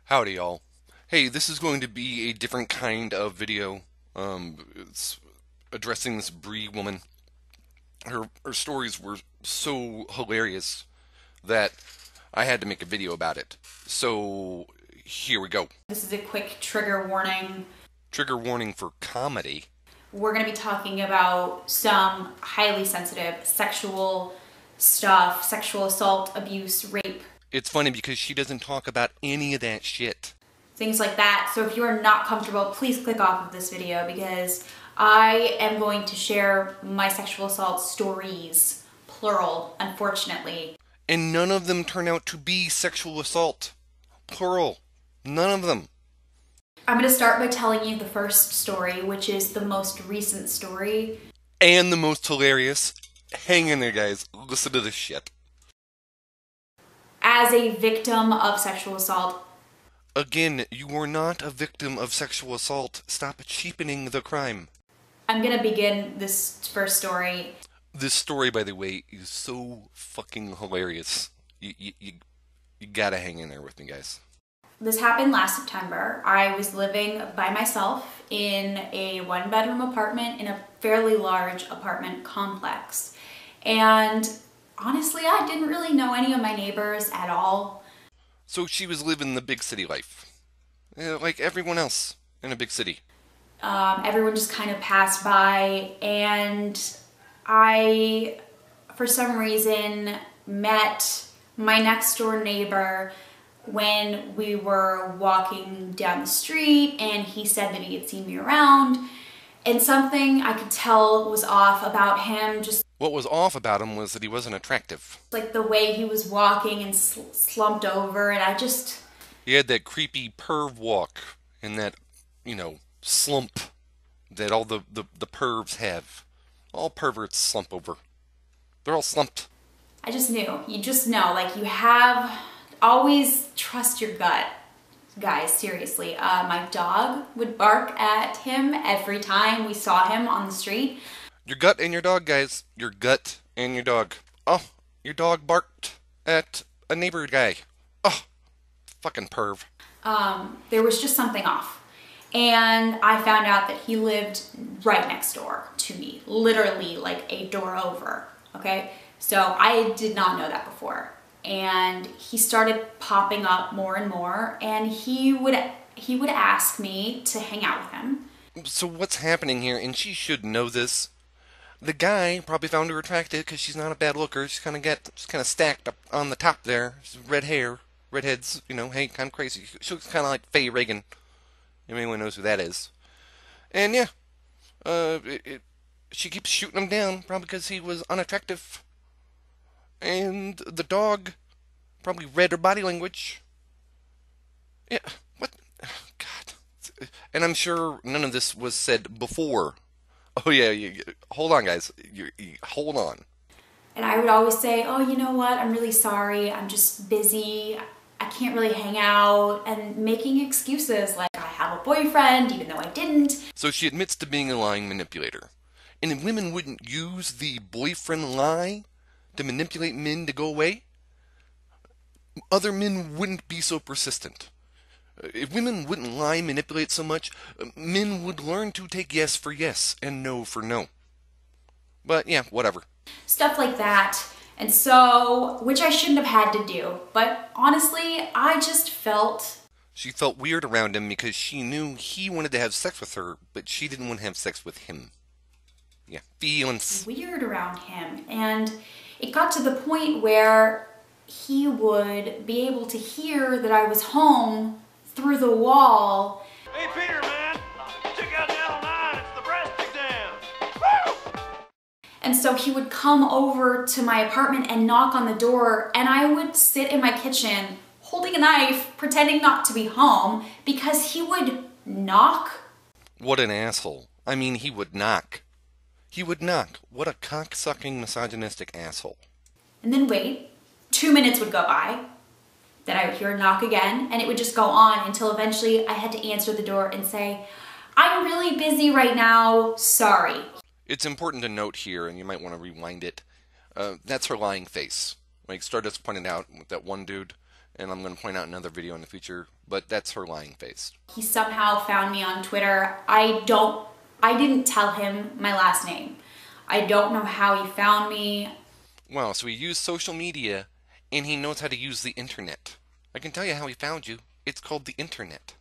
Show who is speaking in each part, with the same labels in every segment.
Speaker 1: Howdy, y'all. Hey, this is going to be a different kind of video. It's addressing this Bree woman. Her stories were so hilarious that I had to make a video about it. So here we go.
Speaker 2: This is a quick trigger warning.
Speaker 1: Trigger warning for comedy.
Speaker 2: We're going to be talking about some highly sensitive sexual stuff, sexual assault, abuse, rape.
Speaker 1: It's funny because she doesn't talk about any of that shit.
Speaker 2: Things like that. So if you are not comfortable, please click off of this video because I am going to share my sexual assault stories, plural, unfortunately.
Speaker 1: And none of them turn out to be sexual assault. Plural. None of them.
Speaker 2: I'm going to start by telling you the first story, which is the most recent story.
Speaker 1: And the most hilarious. Hang in there, guys. Listen to this shit.
Speaker 2: As a victim of sexual assault.
Speaker 1: Again, you are not a victim of sexual assault. Stop cheapening the crime.
Speaker 2: I'm going to begin this first story.
Speaker 1: This story, by the way, is so fucking hilarious. You gotta hang in there with me, guys.
Speaker 2: This happened last September. I was living by myself in a one-bedroom apartment in a fairly large apartment complex. And honestly, I didn't really know any of my neighbors at all.
Speaker 1: So she was living the big city life. Like everyone else in a big city.
Speaker 2: Everyone just kind of passed by, and I, for some reason, met my next door neighbor when we were walking down the street, and he said that he had seen me around, and something I could tell was off about him. Just
Speaker 1: what was off about him was that he wasn't attractive.
Speaker 2: Like the way he was walking and slumped over, and
Speaker 1: he had that creepy perv walk and that, slump that all the pervs have. All perverts slump over. They're all slumped.
Speaker 2: I just knew. You just know. Like, you have... Always trust your gut. Guys, seriously. My dog would bark at him every time we saw him on the street.
Speaker 1: Your gut and your dog, guys. Your gut and your dog. Oh, your dog barked at a neighbor guy. Oh, fucking perv.
Speaker 2: There was just something off. And I found out that he lived right next door to me. Literally like a door over, okay? So I did not know that before. And he started popping up more and more, and he would ask me to hang out with him.
Speaker 1: So what's happening here, and she should know this, the guy probably found her attractive because she's not a bad looker. She's kind of stacked up on the top there. She's red hair, redheads, hey, kind of crazy. She looks kind of like Faye Reagan, if anyone knows who that is. And yeah, she keeps shooting him down, probably because he was unattractive. And the dog probably read her body language. Yeah, what? God. And I'm sure none of this was said before. Oh, yeah, hold on, guys. Hold on.
Speaker 2: And I would always say, oh, you know what? I'm really sorry. I'm just busy. I can't really hang out. And making excuses like I have a boyfriend, even though I didn't.
Speaker 1: So she admits to being a lying manipulator. And if women wouldn't use the boyfriend lie to manipulate men to go away, other men wouldn't be so persistent. If women wouldn't lie and manipulate so much, men would learn to take yes for yes and no for no. But yeah, whatever.
Speaker 2: Stuff like that. And so, which I shouldn't have had to do. But honestly, I just felt...
Speaker 1: She felt weird around him because she knew he wanted to have sex with her, but she didn't want to have sex with him. Yeah, feelings.
Speaker 2: Weird around him. And it got to the point where he would be able to hear that I was home through the wall.
Speaker 3: Hey Peter, man, check out Channel 9, it's the breast exam. Woo!
Speaker 2: And so he would come over to my apartment and knock on the door, and I would sit in my kitchen holding a knife, pretending not to be home, because he would knock.
Speaker 1: What an asshole. I mean, he would knock. He would knock. What a cock-sucking, misogynistic asshole.
Speaker 2: And then wait. 2 minutes would go by, then I would hear a knock again, and it would just go on until eventually I had to answer the door and say, I'm really busy right now, sorry.
Speaker 1: It's important to note here, and you might want to rewind it, that's her lying face. Like Stardust pointed out with that one dude, and I'm going to point out another video in the future, but that's her lying face.
Speaker 2: He somehow found me on Twitter. I didn't tell him my last name. I don't know how he found me.
Speaker 1: Wow, so he used social media, and he knows how to use the internet. I can tell you how he found you. It's called the internet.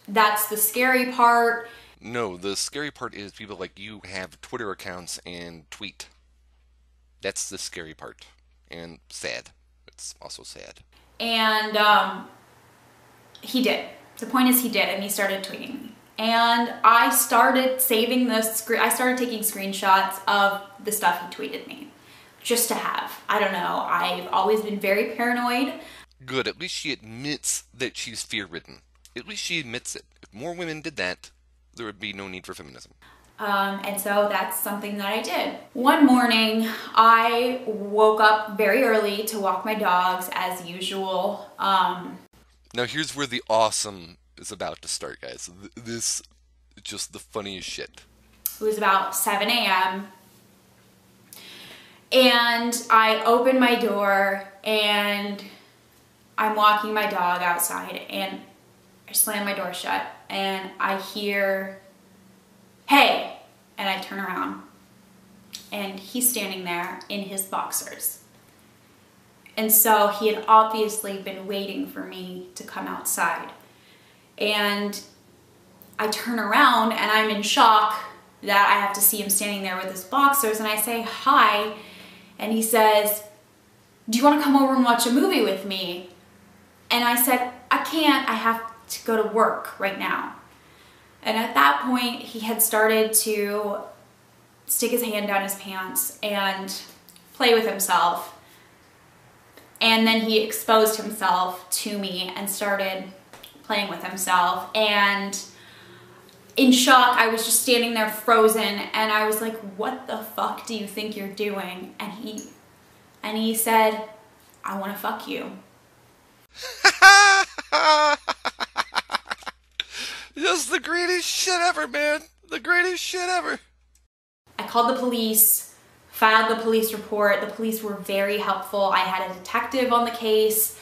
Speaker 2: That's the scary part.
Speaker 1: No, the scary part is people like you have Twitter accounts and tweet. That's the scary part. And sad. It's also sad.
Speaker 2: And he did. The point is he did, and he started tweeting me. And I started saving I started taking screenshots of the stuff he tweeted me. Just to have. I don't know. I've always been very paranoid.
Speaker 1: Good. At least she admits that she's fear-ridden. At least she admits it. If more women did that, there would be no need for feminism.
Speaker 2: And so that's something that I did. One morning, I woke up very early to walk my dogs as usual.
Speaker 1: Now here's where the awesome is about to start, guys. This is just the funniest shit.
Speaker 2: It was about 7 a.m. And I opened my door and I'm walking my dog outside and I slam my door shut and I hear, "Hey," and I turn around and he's standing there in his boxers. And so he had obviously been waiting for me to come outside. And I turn around and I'm in shock that I have to see him standing there with his boxers, and I say, "Hi," and he says, "Do you want to come over and watch a movie with me?" And I said, "I can't, I have to go to work right now." And at that point, he had started to stick his hand down his pants and play with himself. And then he exposed himself to me and started playing with himself. And in shock, I was just standing there frozen, and I was like, "What the fuck do you think you're doing?" And he said, "I want to fuck you."
Speaker 1: Just the greatest shit ever, man. The greatest shit ever.
Speaker 2: I called the police, filed the police report. The police were very helpful. I had a detective on the case.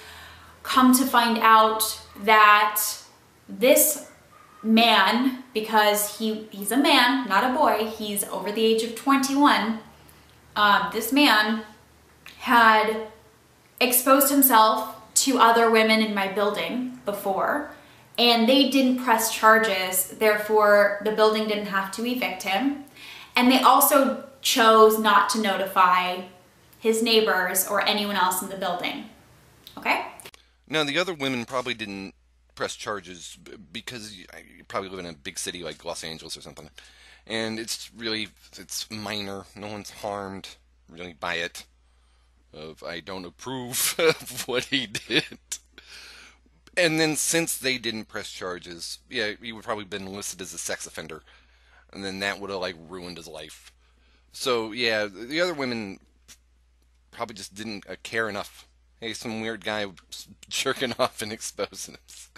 Speaker 2: Come to find out that this man, because he's a man, not a boy, he's over the age of 21, this man had exposed himself to other women in my building before, and they didn't press charges, therefore the building didn't have to evict him. And they also chose not to notify his neighbors or anyone else in the building. Okay?
Speaker 1: Now, the other women probably didn't press charges because you probably live in a big city like Los Angeles or something. And it's minor. No one's harmed really by it. I don't approve of what he did. And then since they didn't press charges, yeah, he would probably been listed as a sex offender. And then that would have ruined his life. So yeah, the other women probably just didn't care enough. Hey, some weird guy jerking off and exposing us.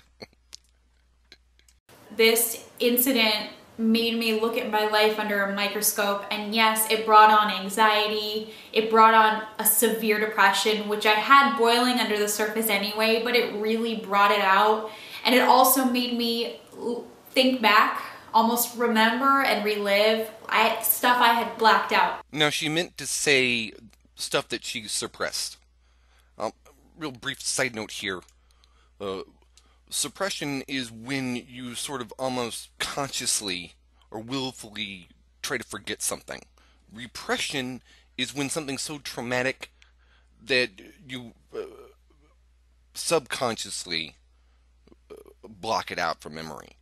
Speaker 2: This incident made me look at my life under a microscope, and yes, it brought on anxiety, it brought on a severe depression, which I had boiling under the surface anyway, but it really brought it out. And it also made me think back, almost remember and relive stuff I had blacked out.
Speaker 1: Now, she meant to say stuff that she suppressed. Real brief side note here. Suppression is when you sort of almost consciously or willfully try to forget something. Repression is when something's so traumatic that you subconsciously block it out from memory.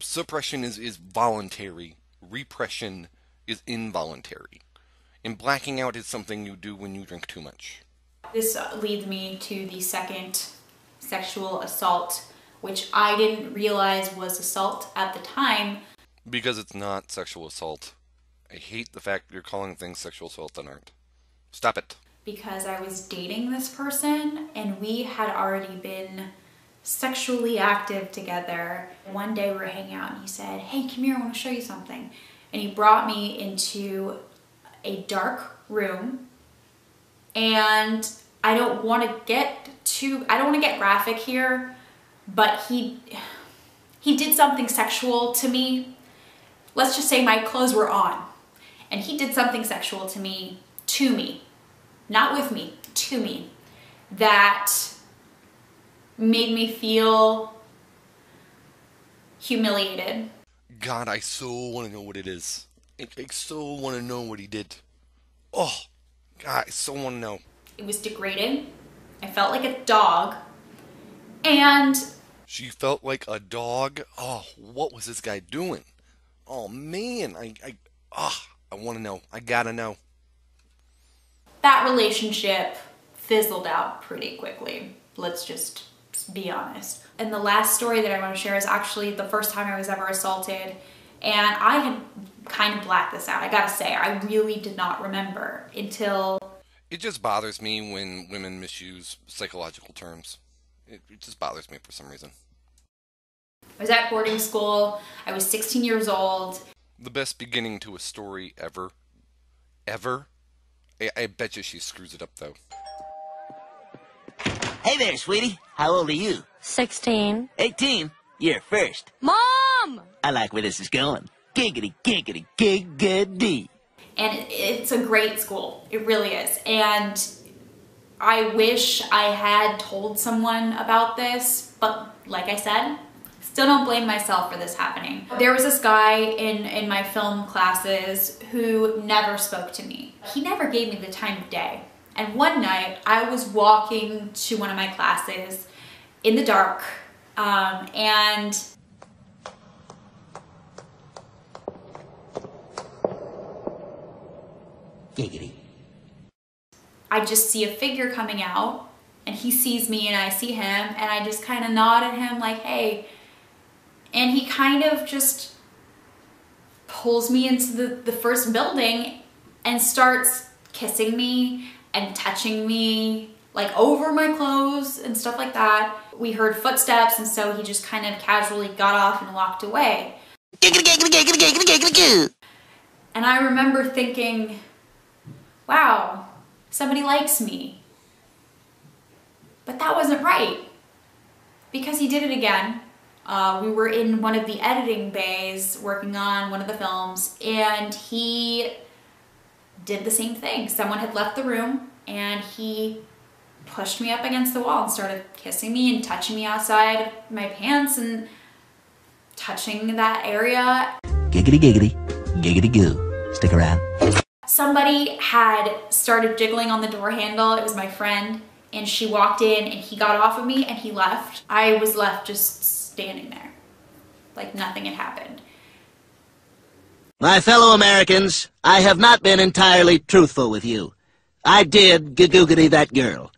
Speaker 1: Suppression is voluntary. Repression is involuntary. And blacking out is something you do when you drink too much.
Speaker 2: This leads me to the second sexual assault, which I didn't realize was assault at the time.
Speaker 1: Because it's not sexual assault. I hate the fact that you're calling things sexual assault that aren't. Stop it.
Speaker 2: Because I was dating this person and we had already been sexually active together. One day we were hanging out and he said, "Hey, come here, I want to show you something." And he brought me into a dark room, and I don't want to get I don't want to get graphic here, but he did something sexual to me. Let's just say my clothes were on, and he did something sexual to me, not with me, to me, that made me feel humiliated.
Speaker 1: God, I so want to know what it is. I so want to know what he did. Oh, God, I so want to know.
Speaker 2: It was degrading. I felt like a dog. And
Speaker 1: She felt like a dog? Oh, what was this guy doing? Oh, man, I want to know. I gotta know.
Speaker 2: that relationship fizzled out pretty quickly. Let's just be honest. And the last story that I want to share is actually the first time I was ever assaulted. And I had kind of blacked this out. I gotta say, I really did not remember until...
Speaker 1: It just bothers me when women misuse psychological terms. It just bothers me for some reason.
Speaker 2: I was at boarding school. I was 16 years old.
Speaker 1: The best beginning to a story ever. Ever? I bet you she screws it up, though.
Speaker 4: Hey there, sweetie. How old are you?
Speaker 5: 16.
Speaker 4: 18. You're first.
Speaker 5: Mom!
Speaker 4: I like where this is going. Giggity, giggity, giggity.
Speaker 2: And it's a great school. It really is. And I wish I had told someone about this, but like I said, still don't blame myself for this happening. There was this guy in my film classes who never spoke to me. He never gave me the time of day. And one night I was walking to one of my classes in the dark, and
Speaker 4: Giggity.
Speaker 2: I just see a figure coming out, and he sees me and I see him, and I just kind of nod at him like, hey. And he kind of just pulls me into the first building and starts kissing me and touching me, like over my clothes and stuff like that. We heard footsteps, and so he just kind of casually got off and walked away.
Speaker 4: Giggity, giggity, giggity, giggity, giggity, giggity.
Speaker 2: And I remember thinking, wow, somebody likes me. But that wasn't right, because he did it again. We were in one of the editing bays working on one of the films, and he did the same thing. Someone had left the room, and he pushed me up against the wall and started kissing me and touching me outside my pants and touching that area.
Speaker 4: Giggity, giggity, giggity goo. Stick around.
Speaker 2: Somebody had started jiggling on the door handle. It was my friend, and she walked in and he got off of me and he left. I was left just standing there like nothing had happened.
Speaker 4: My fellow Americans, I have not been entirely truthful with you. I did gagoogity that girl.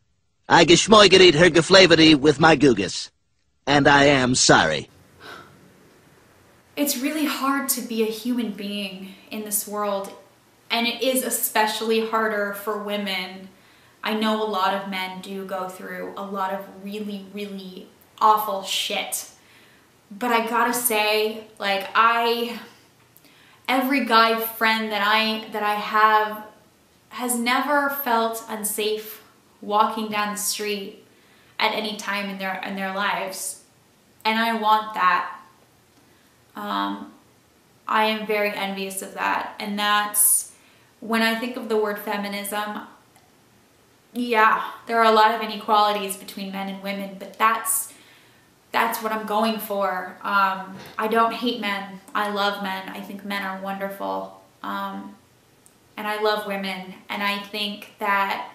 Speaker 4: I geschmoigitied her geflavidity with my googus. And I am sorry.
Speaker 2: It's really hard to be a human being in this world, and it is especially harder for women. I know a lot of men do go through a lot of really, really awful shit. But I gotta say, like, every guy friend that I have has never felt unsafe walking down the street at any time in their lives, and I want that. I am very envious of that, and that's when I think of the word feminism. Yeah, there are a lot of inequalities between men and women, but that's what I'm going for. I don't hate men. I love men. I think men are wonderful. And I love women. And I think that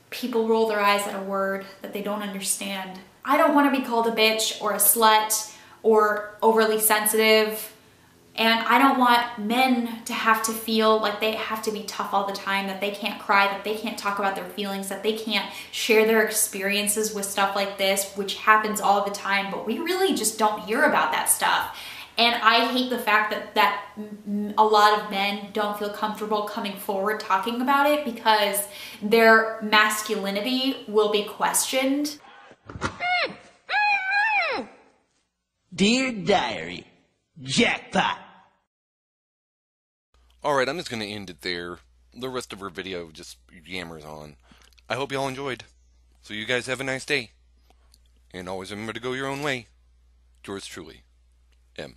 Speaker 2: people roll their eyes at a word that they don't understand. I don't want to be called a bitch or a slut or overly sensitive. And I don't want men to have to feel like they have to be tough all the time, that they can't cry, that they can't talk about their feelings, that they can't share their experiences with stuff like this, which happens all the time, but we really just don't hear about that stuff. And I hate the fact that a lot of men don't feel comfortable coming forward talking about it because their masculinity will be questioned.
Speaker 4: Dear Diary, jackpot.
Speaker 1: Alright, I'm just going to end it there. The rest of her video just yammers on. I hope y'all enjoyed. So you guys have a nice day. And always remember to go your own way. Yours truly, M.